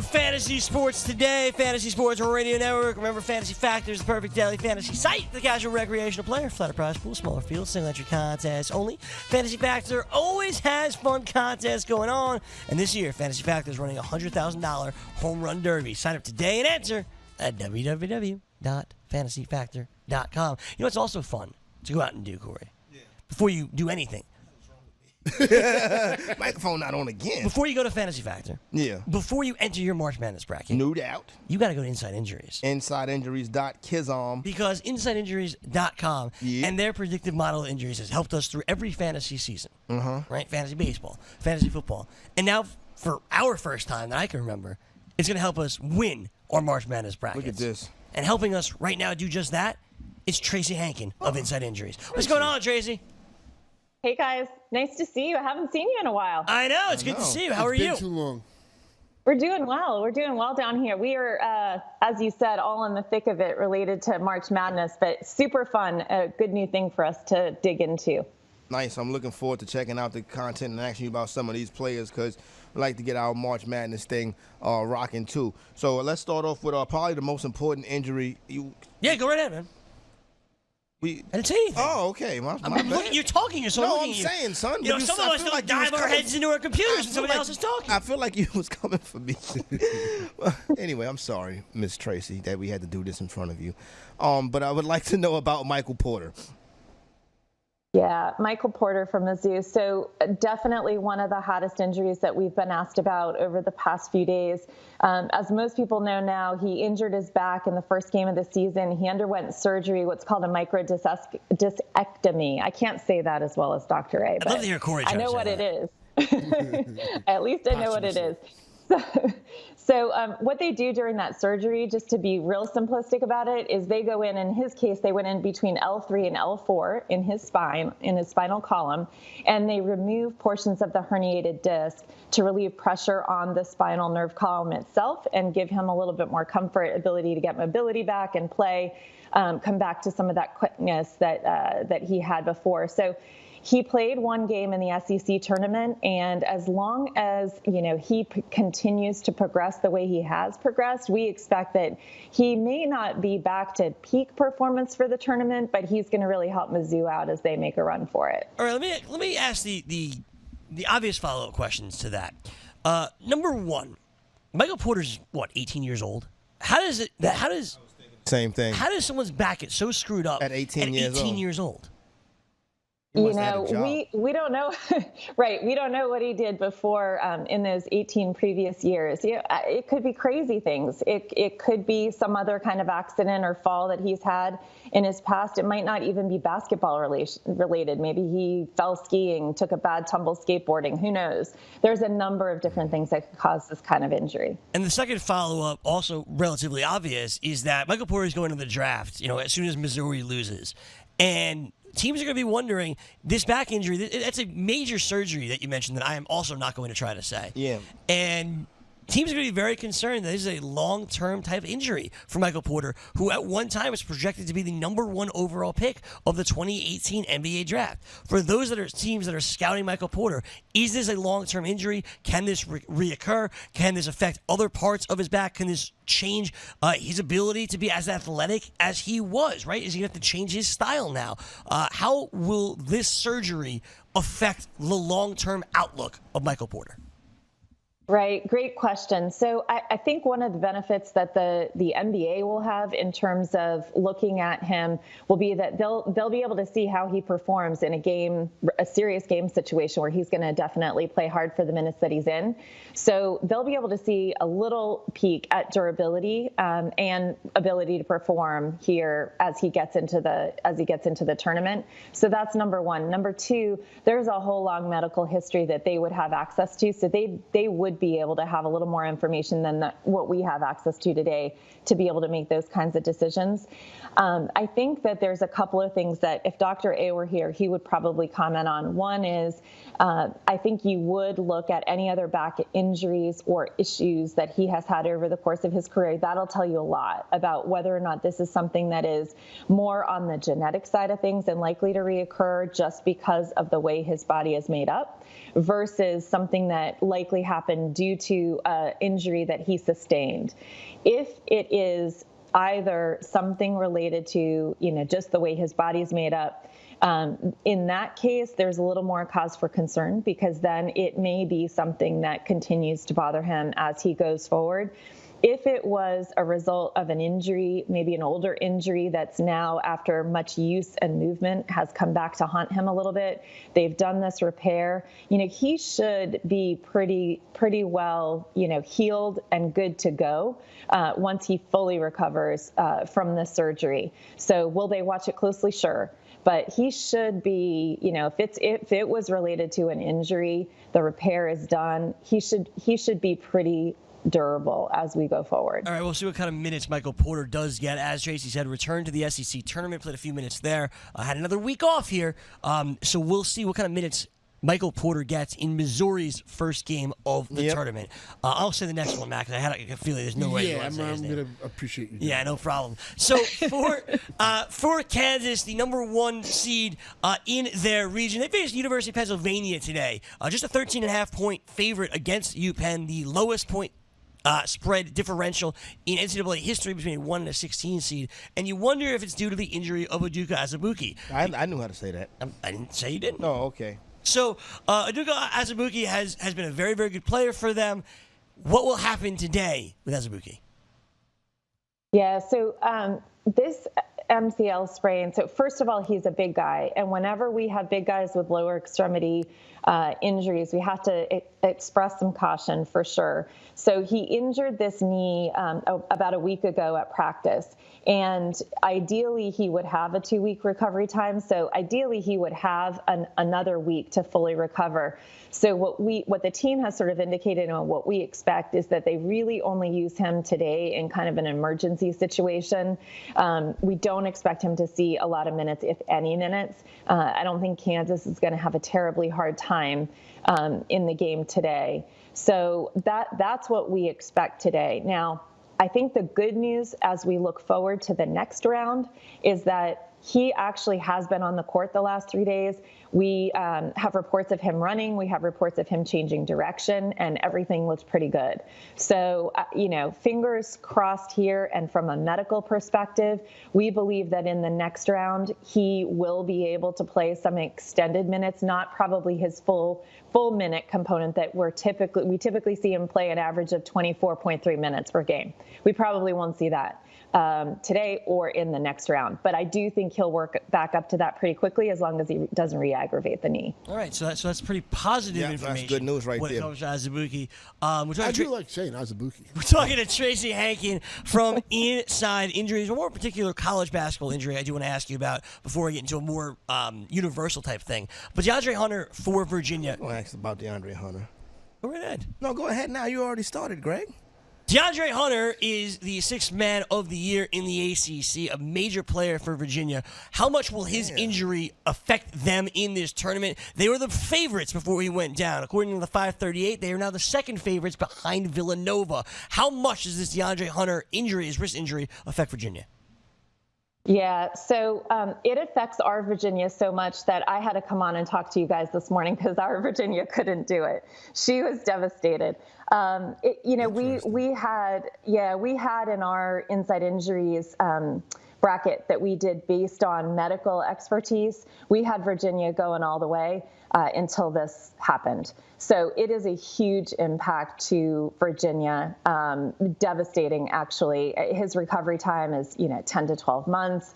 Fantasy Sports Today, Fantasy Sports Radio Network. Remember, Fantasy Factor is the perfect daily fantasy site. The casual recreational player, flatter prize pool, smaller field, single entry contests only. Fantasy Factor always has fun contests going on. And this year, Fantasy Factor is running a $100,000 home run derby. Sign up today and enter at www.fantasyfactor.com. You know what's also fun to go out and do, Corey? Yeah. Before you do anything. Microphone not on again. Before you go to Fantasy Factor. Yeah. Before you enter your March Madness bracket. No doubt. You got to go to Inside Injuries. InsideInjuries.kizom. Because InsideInjuries.com and their predictive model of injuries has helped us through every fantasy season. Right? Fantasy baseball, fantasy football. And now, for our first time that I can remember, it's going to help us win our March Madness brackets. Look at this. And helping us right now do just that, it's Tracy Hankin of Inside Injuries. What's going on, Tracy? Hey, guys. Nice to see you. I haven't seen you in a while. I know. It's good to see you. How are you? It's been too long. We're doing well. We're doing well down here. We are, as you said, all in the thick of it related to March Madness, but super fun. A good new thing for us to dig into. Nice. I'm looking forward to checking out the content and asking you about some of these players because we like to get our March Madness thing rocking too. So let's start off with probably the most important injury. Yeah, go right ahead, man. I didn't say anything. Oh, okay. You're talking. You're so no, looking. I'm saying, son. You know, some of us don't dive our heads into our computers when somebody else is talking. I feel like you was coming for me. Well, anyway, I'm sorry, Miss Tracy, that we had to do this in front of you. But I would like to know about Michael Porter. Yeah, Michael Porter from Mizzou. So definitely one of the hottest injuries that we've been asked about over the past few days. As most people know now, he injured his back in the first game of the season. He underwent surgery, what's called a microdiscectomy. I can't say that as well as Dr. A, I'd love to hear Corey. I know what it is. At least I know what it is. So what they do during that surgery, just to be real simplistic about it, is they go in his case, they went in between L3 and L4 in his spine, in his spinal column, and they remove portions of the herniated disc to relieve pressure on the spinal nerve column itself and give him a little bit more comfort, ability to get mobility back and play, come back to some of that quickness that he had before. So he played one game in the SEC tournament, and as long as he continues to progress the way he has progressed, we expect that he may not be back to peak performance for the tournament, but he's going to really help Mizzou out as they make a run for it. All right, let me ask the obvious follow-up questions to that. Number one, Michael Porter's 18 years old. Same thing. How does someone's back get so screwed up at 18 years old? We don't know, right? We don't know what he did before in those 18 previous years. It could be crazy things. It could be some other kind of accident or fall that he's had in his past. It might not even be basketball related. Maybe he fell skiing, took a bad tumble skateboarding. Who knows? There's a number of different things that could cause this kind of injury. And the second follow-up, also relatively obvious, is that Michael Porter is going to the draft, as soon as Missouri loses. And teams are going to be wondering, this back injury, that's a major surgery that you mentioned that I am also not going to try to say. Yeah. And teams are going to be very concerned that this is a long-term type injury for Michael Porter, who at one time was projected to be the #1 overall pick of the 2018 NBA draft. For those teams that are scouting Michael Porter, is this a long-term injury? Can this reoccur? Can this affect other parts of his back? Can this change his ability to be as athletic as he was, right? Is he going to have to change his style now? How will this surgery affect the long-term outlook of Michael Porter? Right. Great question. So I think one of the benefits that the NBA will have in terms of looking at him will be that they'll be able to see how he performs in a serious game situation where he's going to definitely play hard for the minutes that he's in. So they'll be able to see a little peek at durability and ability to perform here as he gets into the tournament. So that's number one. Number two, there's a whole long medical history that they would have access to. So they would be able to have a little more information than what we have access to today to be able to make those kinds of decisions. I think that there's a couple of things that if Dr. A were here, he would probably comment on. One is I think you would look at any other back injuries or issues that he has had over the course of his career. That'll tell you a lot about whether or not this is something that is more on the genetic side of things and likely to reoccur just because of the way his body is made up, versus something that likely happened due to an injury that he sustained. If it is either something related to, just the way his body's made up, in that case, there's a little more cause for concern, because then it may be something that continues to bother him as he goes forward. If it was a result of an injury, maybe an older injury that's now, after much use and movement, has come back to haunt him a little bit, they've done this repair, he should be pretty well, healed and good to go once he fully recovers from the surgery. So will they watch it closely? Sure. But he should be, if it was related to an injury, the repair is done, he should be pretty durable as we go forward. All right, we'll see what kind of minutes Michael Porter does get. As Tracy said, returned to the SEC tournament, played a few minutes there, had another week off here. So we'll see what kind of minutes Michael Porter gets in Missouri's first game of the tournament. I'll say the next one, Mac, because I had a feeling there's no way you want to say his name. I'm going to appreciate you. Yeah, no problem. So for Kansas, the number 1 seed in their region, they faced University of Pennsylvania today. Just a 13.5-point favorite against UPenn, the lowest point spread differential in NCAA history between a 1 and a 16 seed. And you wonder if it's due to the injury of Udoka Azubuike. I knew how to say that. I didn't say you didn't. No, okay. So Udoka Azubuike has been a very, very good player for them. What will happen today with Azubuike? Yeah, so this MCL sprain, so first of all, he's a big guy. And whenever we have big guys with lower extremity injuries, we have to express some caution for sure. So he injured this knee about a week ago at practice. And ideally, he would have a 2-week recovery time. So ideally, he would have another week to fully recover. So what the team has sort of indicated and what we expect is that they really only use him today in kind of an emergency situation. We don't expect him to see a lot of minutes, if any minutes. I don't think Kansas is going to have a terribly hard time in the game today. So that's what we expect today. Now, I think the good news as we look forward to the next round is that he actually has been on the court the last 3 days. We have reports of him running. We have reports of him changing direction, and everything looks pretty good. So, fingers crossed here. And from a medical perspective, we believe that in the next round, he will be able to play some extended minutes, not probably his full minute component that we typically see him play an average of 24.3 minutes per game. We probably won't see that today or in the next round. But I do think he'll work back up to that pretty quickly as long as he doesn't re-aggravate the knee. All right, so that's pretty positive information. That's good news right when there. It comes to Azubuike. I do like saying Azubuike. We're talking to Tracy Hankin from Inside Injuries. One more particular college basketball injury I do want to ask you about before we get into a more universal type thing. But DeAndre Hunter for Virginia. I want to ask about DeAndre Hunter. Go right ahead. No, go ahead now. You already started, Greg. DeAndre Hunter is the 6th man of the year in the ACC, a major player for Virginia. How much will his injury affect them in this tournament? They were the favorites before he went down. According to the 538, they are now the second favorites behind Villanova. How much does this DeAndre Hunter injury, his wrist injury, affect Virginia? Yeah, so it affects our Virginia so much that I had to come on and talk to you guys this morning because our Virginia couldn't do it. She was devastated. We had in our Inside Injuries bracket that we did based on medical expertise, we had Virginia going all the way until this happened. So it is a huge impact to Virginia, devastating actually. His recovery time is 10 to 12 months.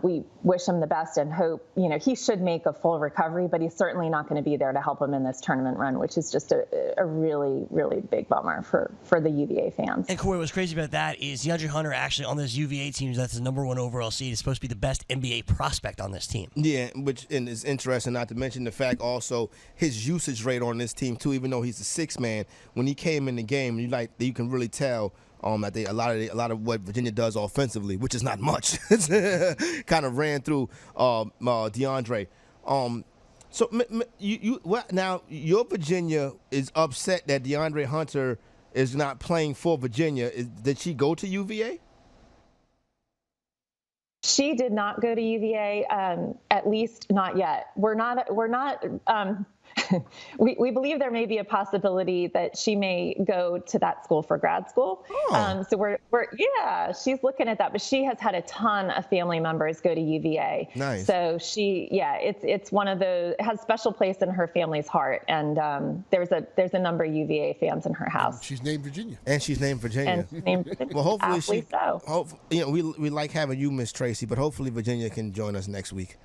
We wish him the best and hope, he should make a full recovery, but he's certainly not going to be there to help him in this tournament run, which is just a really, really big bummer for the UVA fans. And Corey, what's crazy about that is DeAndre Hunter actually on this UVA team, that's the number 1 overall seed, is supposed to be the best NBA prospect on this team. Yeah, which is interesting, not to mention the fact also his usage rate on this team too, even though he's the 6th man. When he came in the game, you can really tell that a lot of what Virginia does offensively, which is not much, kind of ran through DeAndre. So now your Virginia is upset that DeAndre Hunter is not playing for Virginia. Did she go to UVA? She did not go to UVA, at least not yet. We're not we believe there may be a possibility that she may go to that school for grad school. Oh. So we're she's looking at that, but she has had a ton of family members go to UVA. Nice. So it's one of those, it has a special place in her family's heart, and there's a number of UVA fans in her house. And she's named Virginia. And she's named Virginia. Well, hopefully we like having you, Miss Tracy, but hopefully Virginia can join us next week.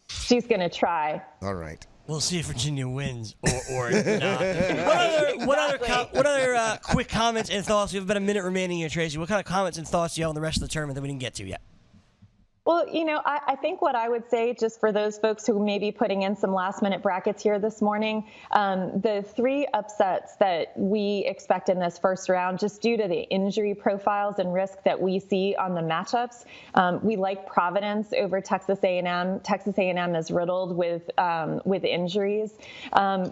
She's going to try. All right. We'll see if Virginia wins or not. What other quick comments and thoughts? We have about a minute remaining here, Tracy. What kind of comments and thoughts do you have on the rest of the tournament that we didn't get to yet? Well, I think what I would say, just for those folks who may be putting in some last-minute brackets here this morning, the 3 upsets that we expect in this first round, just due to the injury profiles and risk that we see on the matchups, we like Providence over Texas A&M. Texas A&M is riddled with injuries.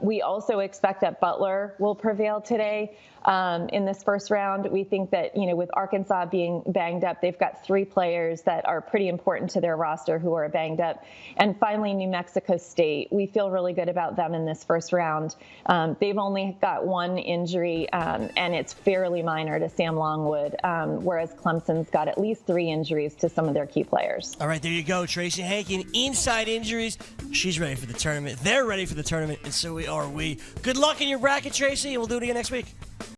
We also expect that Butler will prevail today. In this first round, we think that, with Arkansas being banged up, they've got 3 players that are pretty important to their roster who are banged up. And finally, New Mexico State. We feel really good about them in this first round. They've only got 1 injury, and it's fairly minor to Sam Longwood, whereas Clemson's got at least 3 injuries to some of their key players. All right, there you go. Tracy Hankin, inside injuries. She's ready for the tournament. They're ready for the tournament, and so are we. Good luck in your bracket, Tracy, and we'll do it again next week.